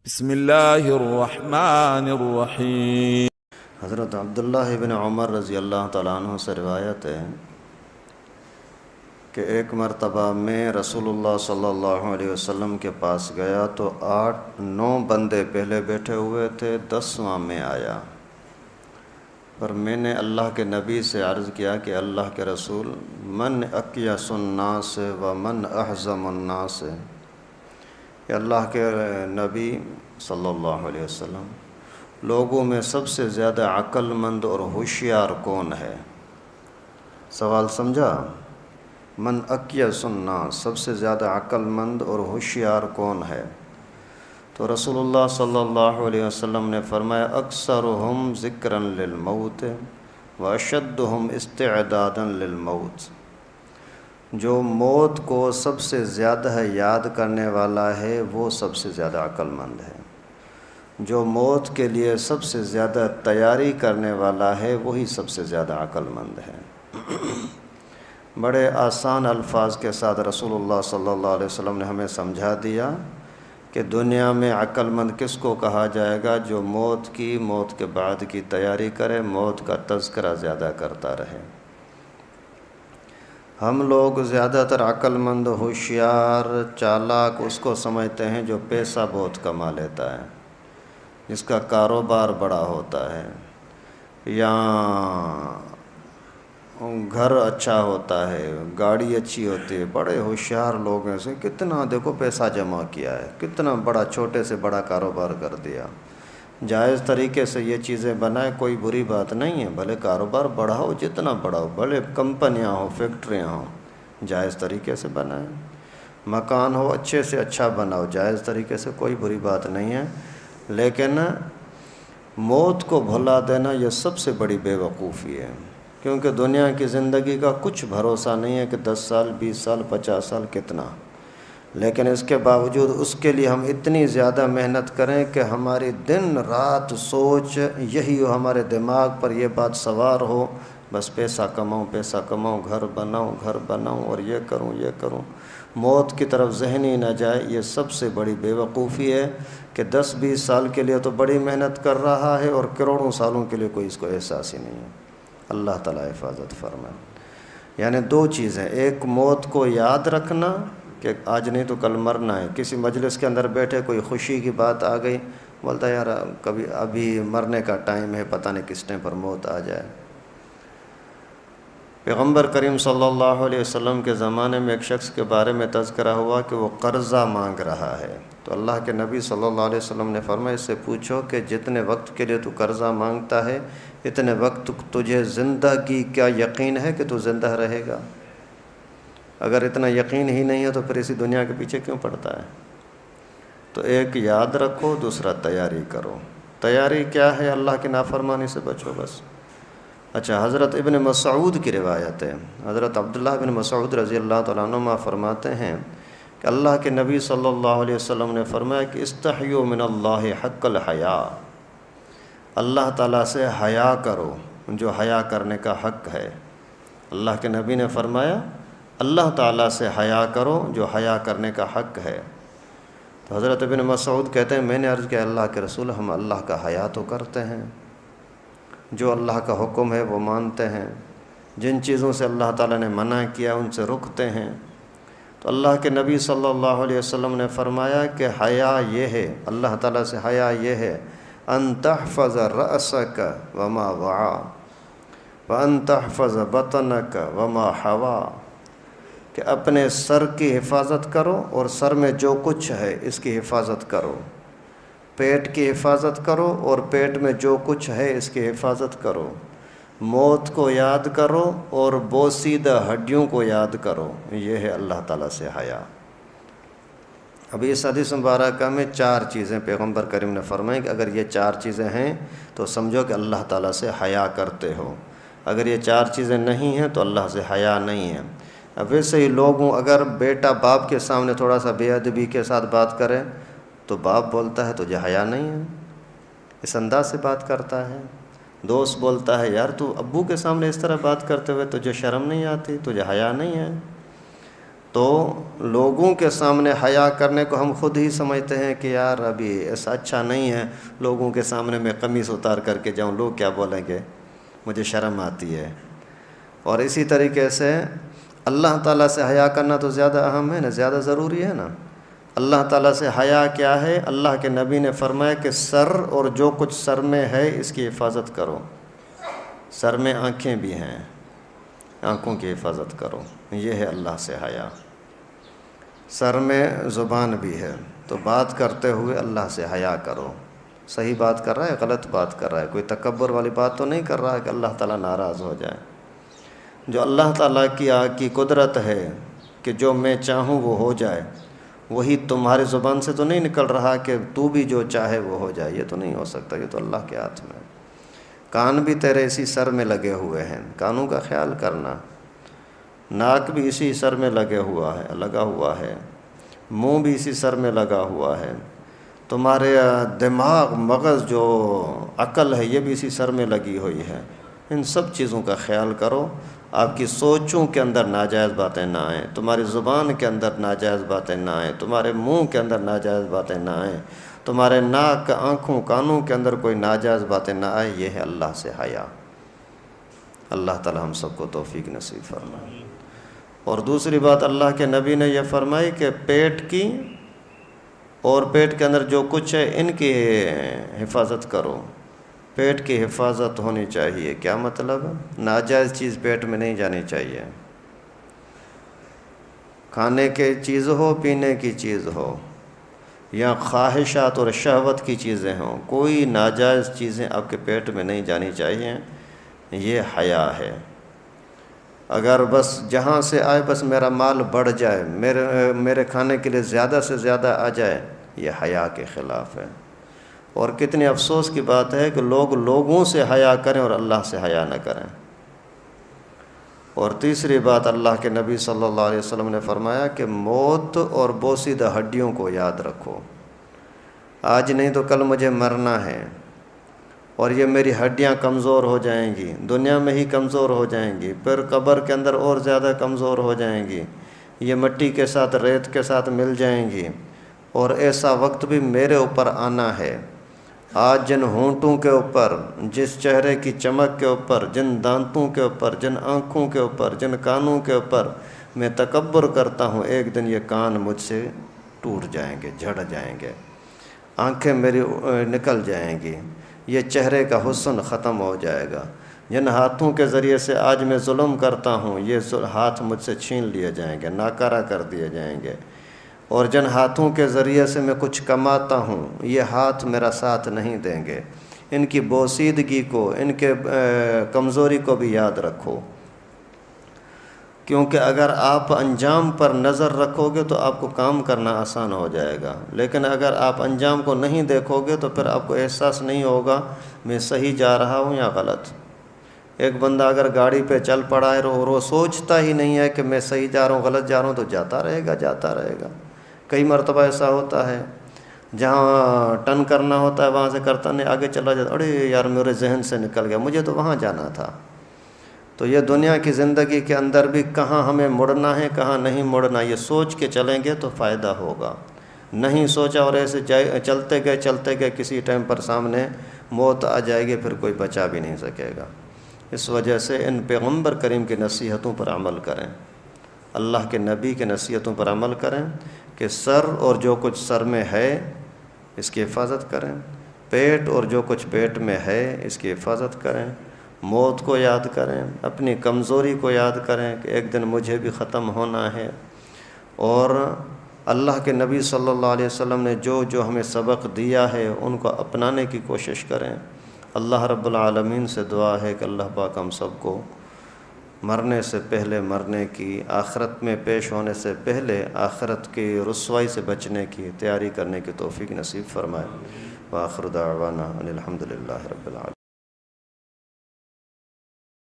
بسم اللہ الرحمن الرحیم۔ حضرت عبداللہ ابن عمر رضی اللہ تعالیٰ عنہ سے روایت ہے کہ ایک مرتبہ میں رسول اللہ صلی اللہ علیہ وسلم کے پاس گیا تو 8-9 بندے پہلے بیٹھے ہوئے تھے، 10واں میں آیا۔ پر میں نے اللہ کے نبی سے عرض کیا کہ اللہ کے رسول، من اکیس الناس و من احزم الناس، کہ اللہ کے نبی صلی اللہ علیہ وسلم، لوگوں میں سب سے زیادہ عقل مند اور ہوشیار کون ہے؟ سوال سمجھا؟ من اکیس الناس، سب سے زیادہ عقل مند اور ہوشیار کون ہے؟ تو رسول اللہ صلی اللہ علیہ وسلم نے فرمایا، اکثرہم ذکرا للموت و اشدہم استعدادا للموت، جو موت کو سب سے زیادہ یاد کرنے والا ہے وہ سب سے زیادہ عقل مند ہے، جو موت کے لیے سب سے زیادہ تیاری کرنے والا ہے وہی سب سے زیادہ عقل مند ہے۔ بڑے آسان الفاظ کے ساتھ رسول اللہ صلی اللہ علیہ وسلم نے ہمیں سمجھا دیا کہ دنیا میں عقل مند کس کو کہا جائے گا؟ جو موت کے بعد کی تیاری کرے، موت کا تذکرہ زیادہ کرتا رہے۔ ہم لوگ زیادہ تر عقل مند، ہوشیار، چالاک اس کو سمجھتے ہیں جو پیسہ بہت کما لیتا ہے، جس کا کاروبار بڑا ہوتا ہے، یا گھر اچھا ہوتا ہے، گاڑی اچھی ہوتی ہے۔ بڑے ہوشیار لوگ ہیں، سے کتنا دیکھو پیسہ جمع کیا ہے، کتنا بڑا، چھوٹے سے بڑا کاروبار کر دیا۔ جائز طریقے سے یہ چیزیں بنائے، کوئی بری بات نہیں ہے، بھلے کاروبار بڑھاؤ، جتنا بڑھاؤ، بھلے کمپنیاں ہوں، فیکٹریاں ہوں، جائز طریقے سے بنائیں۔ مکان ہو، اچھے سے اچھا بناؤ، جائز طریقے سے، کوئی بری بات نہیں ہے۔ لیکن موت کو بھلا دینا یہ سب سے بڑی بے وقوفی ہے، کیونکہ دنیا کی زندگی کا کچھ بھروسہ نہیں ہے کہ 10 سال، 20 سال، 50 سال کتنا، لیکن اس کے باوجود اس کے لیے ہم اتنی زیادہ محنت کریں کہ ہماری دن رات سوچ یہی ہو، ہمارے دماغ پر یہ بات سوار ہو، بس پیسہ کماؤں، پیسہ کماؤں، گھر بناؤں اور یہ کروں، موت کی طرف ذہن ہی نہ جائے۔ یہ سب سے بڑی بے وقوفی ہے کہ 10-20 سال کے لیے تو بڑی محنت کر رہا ہے اور کروڑوں سالوں کے لیے کوئی اس کو احساس ہی نہیں ہے۔ اللہ تعالیٰ حفاظت فرمائے۔ یعنی 2 چیزیں، ایک موت کو یاد رکھنا کہ آج نہیں تو کل مرنا ہے۔ کسی مجلس کے اندر بیٹھے، کوئی خوشی کی بات آ گئی، بولتا ہے یار کبھی ابھی مرنے کا ٹائم ہے، پتہ نہیں کس ٹائم پر موت آ جائے۔ پیغمبر کریم صلی اللہ علیہ وسلم کے زمانے میں ایک شخص کے بارے میں تذکرہ ہوا کہ وہ قرضہ مانگ رہا ہے، تو اللہ کے نبی صلی اللہ علیہ وسلم نے فرمایا، اس سے پوچھو کہ جتنے وقت کے لیے تو قرضہ مانگتا ہے، اتنے وقت تجھے زندگی کیا یقین ہے کہ تو زندہ رہے گا؟ اگر اتنا یقین ہی نہیں ہے تو پھر اسی دنیا کے پیچھے کیوں پڑتا ہے؟ تو ایک یاد رکھو، دوسرا تیاری کرو۔ تیاری کیا ہے؟ اللہ کی نافرمانی سے بچو بس۔ اچھا، حضرت ابن مسعود کی روایت ہے، حضرت عبداللہ ابن مسعود رضی اللہ تعالیٰ عنہ فرماتے ہیں کہ اللہ کے نبی صلی اللہ علیہ وسلم نے فرمایا کہ استحیوا من اللہ حق الحیاء، اللہ تعالیٰ سے حیا کرو جو حیا کرنے کا حق ہے۔ اللہ کے نبی نے فرمایا اللہ تعالیٰ سے حیا کرو جو حیا کرنے کا حق ہے۔ تو حضرت ابن مسعود کہتے ہیں، میں نے عرض کیا اللہ کے رسول، ہم اللہ کا حیا تو کرتے ہیں، جو اللہ کا حکم ہے وہ مانتے ہیں، جن چیزوں سے اللہ تعالیٰ نے منع کیا ان سے رکتے ہیں۔ تو اللہ کے نبی صلی اللہ علیہ وسلم نے فرمایا کہ حیا یہ ہے، اللہ تعالیٰ سے حیا یہ ہے، ان تحفظ رأسک وما وعا وان تحفظ بطنک وما حوا، کہ اپنے سر کی حفاظت کرو اور سر میں جو کچھ ہے اس کی حفاظت کرو، پیٹ کی حفاظت کرو اور پیٹ میں جو کچھ ہے اس کی حفاظت کرو، موت کو یاد کرو اور بوسیدہ ہڈیوں کو یاد کرو، یہ ہے اللہ تعالیٰ سے حیا۔ ابھی اس حدیث مبارکہ میں 4 چیزیں پیغمبر کریم نے فرمائی کہ اگر یہ 4 چیزیں ہیں تو سمجھو کہ اللہ تعالیٰ سے حیا کرتے ہو، اگر یہ 4 چیزیں نہیں ہیں تو اللہ سے حیا نہیں ہے۔ اب ویسے ہی لوگوں، اگر بیٹا باپ کے سامنے تھوڑا سا بے ادبی کے ساتھ بات کرے تو باپ بولتا ہے تجھے حیا نہیں ہے، اس انداز سے بات کرتا ہے۔ دوست بولتا ہے یار تو ابو کے سامنے اس طرح بات کرتے ہوئے تجھے شرم نہیں آتی، تجھے حیا نہیں ہے۔ تو لوگوں کے سامنے حیا کرنے کو ہم خود ہی سمجھتے ہیں کہ یار ابھی ایسا اچھا نہیں ہے، لوگوں کے سامنے میں قمیص اتار کر کے جاؤں، لوگ کیا بولیں گے، مجھے شرم آتی ہے۔ اور اسی طریقے سے اللہ تعالیٰ سے حیا کرنا تو زیادہ اہم ہے نا، زیادہ ضروری ہے نا۔ اللہ تعالیٰ سے حیا کیا ہے؟ اللہ کے نبی نے فرمایا کہ سر اور جو کچھ سر میں ہے اس کی حفاظت کرو۔ سر میں آنکھیں بھی ہیں، آنکھوں کی حفاظت کرو، یہ ہے اللہ سے حیا۔ سر میں زبان بھی ہے، تو بات کرتے ہوئے اللہ سے حیا کرو۔ صحیح بات کر رہا ہے، غلط بات کر رہا ہے، کوئی تکبر والی بات تو نہیں کر رہا ہے کہ اللہ تعالیٰ ناراض ہو جائے۔ جو اللہ تعالیٰ کی قدرت ہے کہ جو میں چاہوں وہ ہو جائے، وہی تمہاری زبان سے تو نہیں نکل رہا کہ تو بھی جو چاہے وہ ہو جائے، یہ تو نہیں ہو سکتا، یہ تو اللہ کے ہاتھ میں ہے۔ کان بھی تیرے اسی سر میں لگے ہوئے ہیں، کانوں کا خیال کرنا۔ ناک بھی اسی سر میں لگا ہوا ہے، منہ بھی اسی سر میں لگا ہوا ہے، تمہارے دماغ، مغز، جو عقل ہے، یہ بھی اسی سر میں لگی ہوئی ہے۔ ان سب چیزوں کا خیال کرو، آپ کی سوچوں کے اندر ناجائز باتیں نہ آئیں، تمہاری زبان کے اندر ناجائز باتیں نہ آئیں، تمہارے منہ کے اندر ناجائز باتیں نہ آئیں، تمہارے ناک، آنکھوں، کانوں کے اندر کوئی ناجائز باتیں نہ آئیں۔ یہ ہے اللہ سے حیا۔ اللہ تعالی ہم سب کو توفیق نصیب فرمائے۔ اور دوسری بات اللہ کے نبی نے یہ فرمائی کہ پیٹ کی اور پیٹ کے اندر جو کچھ ہے ان کی حفاظت کرو۔ پیٹ کی حفاظت ہونی چاہیے، کیا مطلب؟ ناجائز چیز پیٹ میں نہیں جانی چاہیے، کھانے کی چیز ہو، پینے کی چیز ہو، یا خواہشات اور شہوت کی چیزیں ہوں، کوئی ناجائز چیزیں آپ کے پیٹ میں نہیں جانی چاہیے۔ یہ حیا ہے۔ اگر بس جہاں سے آئے بس میرا مال بڑھ جائے، میرے کھانے کے لیے زیادہ سے زیادہ آ جائے، یہ حیا کے خلاف ہے۔ اور کتنی افسوس کی بات ہے کہ لوگ لوگوں سے حیا کریں اور اللہ سے حیا نہ کریں۔ اور تیسری بات اللہ کے نبی صلی اللہ علیہ وسلم نے فرمایا کہ موت اور بوسیدہ ہڈیوں کو یاد رکھو۔ آج نہیں تو کل مجھے مرنا ہے، اور یہ میری ہڈیاں کمزور ہو جائیں گی، دنیا میں ہی کمزور ہو جائیں گی، پھر قبر کے اندر اور زیادہ کمزور ہو جائیں گی، یہ مٹی کے ساتھ، ریت کے ساتھ مل جائیں گی۔ اور ایسا وقت بھی میرے اوپر آنا ہے۔ آج جن ہونٹوں کے اوپر، جس چہرے کی چمک کے اوپر، جن دانتوں کے اوپر، جن آنکھوں کے اوپر، جن کانوں کے اوپر میں تکبر کرتا ہوں، ایک دن یہ کان مجھ سے ٹوٹ جائیں گے، جھڑ جائیں گے، آنکھیں میری نکل جائیں گی، یہ چہرے کا حسن ختم ہو جائے گا۔ جن ہاتھوں کے ذریعے سے آج میں ظلم کرتا ہوں، یہ ہاتھ مجھ سے چھین لیے جائیں گے، ناکارہ کر دیے جائیں گے۔ اور جن ہاتھوں کے ذریعے سے میں کچھ کماتا ہوں، یہ ہاتھ میرا ساتھ نہیں دیں گے۔ ان کی بوسیدگی کو، ان کے کمزوری کو بھی یاد رکھو، کیونکہ اگر آپ انجام پر نظر رکھو گے تو آپ کو کام کرنا آسان ہو جائے گا، لیکن اگر آپ انجام کو نہیں دیکھو گے تو پھر آپ کو احساس نہیں ہوگا میں صحیح جا رہا ہوں یا غلط۔ ایک بندہ اگر گاڑی پہ چل پڑا ہے اور وہ سوچتا ہی نہیں ہے کہ میں صحیح جا رہا ہوں، غلط جا رہا ہوں، تو جاتا رہے گا۔ کئی مرتبہ ایسا ہوتا ہے، جہاں ٹرن کرنا ہوتا ہے وہاں سے کرتا نہیں، آگے چلا جاتا، ارے یار میرے ذہن سے نکل گیا، مجھے تو وہاں جانا تھا۔ تو یہ دنیا کی زندگی کے اندر بھی کہاں ہمیں مڑنا ہے، کہاں نہیں مڑنا، یہ سوچ کے چلیں گے تو فائدہ ہوگا۔ نہیں سوچا اور ایسے چلتے گئے کسی ٹائم پر سامنے موت آ جائے گی، پھر کوئی بچا بھی نہیں سکے گا۔ اس وجہ سے ان پیغمبر کریم کی نصیحتوں پر عمل کریں، اللہ کے نبی کے نصیحتوں پر عمل کریں کہ سر اور جو کچھ سر میں ہے اس کی حفاظت کریں، پیٹ اور جو کچھ پیٹ میں ہے اس کی حفاظت کریں، موت کو یاد کریں، اپنی کمزوری کو یاد کریں کہ ایک دن مجھے بھی ختم ہونا ہے۔ اور اللہ کے نبی صلی اللہ علیہ وسلم نے جو ہمیں سبق دیا ہے ان کو اپنانے کی کوشش کریں۔ اللہ رب العالمین سے دعا ہے کہ اللہ پاک ہم سب کو مرنے سے پہلے مرنے کی، آخرت میں پیش ہونے سے پہلے آخرت کی رسوائی سے بچنے کی تیاری کرنے کی توفیق نصیب فرمائے۔ وآخر دعوانا ان الحمد للہ رب العالمین۔